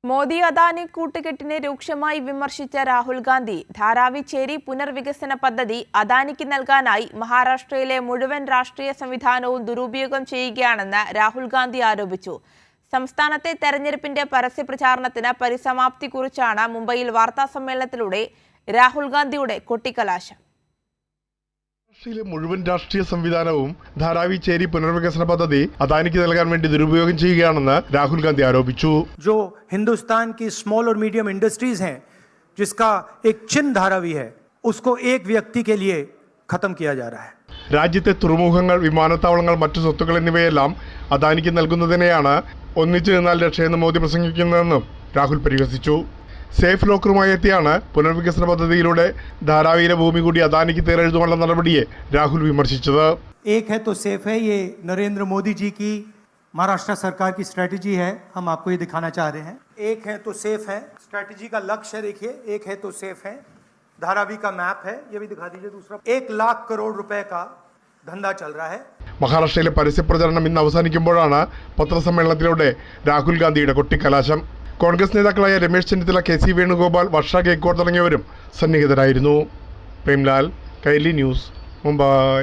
മോദി അദാനി കൂട്ടുകെട്ടിനെ രൂക്ഷമായി വിമർശിച്ച രാഹുൽ ഗാന്ധി ധാരാവി ചേരി പുനർവികസന പദ്ധതി അദാനിക്ക് നൽകാനായി മഹാരാഷ്ട്രയിലെ മുഴുവൻ രാഷ്ട്രീയ സംവിധാനവും ദുരുപയോഗം ചെയ്യുകയാണെന്ന് രാഹുൽ ഗാന്ധി ആരോപിച്ചു. സംസ്ഥാനത്തെ തെരഞ്ഞെടുപ്പിന്റെ പരസ്യപ്രചാരണത്തിന് പരിസമാപ്തി കുറിച്ചാണ് മുംബൈയിൽ വാർത്താസമ്മേളനത്തിലൂടെ രാഹുൽ ഗാന്ധിയുടെ കൊട്ടിക്കലാശം. മഹാരാഷ്ട്രയിലെ മുഴുവൻ രാഷ്ട്രീയ സംവിധാനവും ധാരാവി ചേരി പുനർവികസന പദ്ധതി അദാനിക്ക് നൽകാൻ വേണ്ടി ദുരുപയോഗം ചെയ്യുകയാണെന്ന് രാഹുൽ ഗാന്ധി ആരോപിച്ചു. जो हिंदुस्तान की स्मॉल और मीडियम इंडस्ट्रीज हैं, जिसका एक चिन्ह धारावी है, उसको एक व्यक्ति के लिए खत्म किया जा रहा है. രാജ്യത്തെ തുറമുഖങ്ങൾ, വിമാനത്താവളങ്ങൾ, മറ്റു സ്വത്തുക്കൾ എന്നിവയെല്ലാം അദാനിക്ക് നൽകുന്നതിനെയാണ് ഒന്നിച്ചു നിന്നാൽ രക്ഷയെന്ന് മോദി പ്രസംഗിക്കുന്നതെന്നും രാഹുൽ പരിഹസിച്ചു. സേഫ് ലോക്കറുമായി എത്തിയാണ് പുനർവികസന പദ്ധതിയിലൂടെ ധാരാവിയിലെ ഭൂമി കൂടി അദാനിക്ക് തേരെഴുതുവാനുള്ള നടപടിയെ രാഹുൽ വിമർശിച്ചത്. एक है तो सेफ है, ये नरेंद्र मोदी जी की महाराष्ट्र सरकार की स्ट्रेटजी है. हम आपको ये दिखाना चाह रहे हैं. एक है तो सेफ है, स्ट्रेटजी का लक्ष्य है. देखिए, एक है तो सेफ है, धारावी का मैप है, ये भी दिखा दीजिए. दूसरा 1 लाख करोड़ रुपए का धंधा चल रहा है. മഹാരാഷ്ട്രയിലെ പരസ്യപ്രചരണം ഇന്ന് അവസാനിക്കുമ്പോഴാണ് പത്രസമ്മേളനത്തിലൂടെ രാഹുൽ ഗാന്ധിയുടെ കൊട്ടിക്കലാശം. കോൺഗ്രസ് നേതാക്കളായ രമേശ് ചെന്നിത്തല, KC വേണുഗോപാൽ, വർഷ ഗേക്വാഡ് തുടങ്ങിയവരും സന്നിഹിതരായിരുന്നു. പ്രേംലാൽ, കൈരളി ന്യൂസ്, മുംബൈ.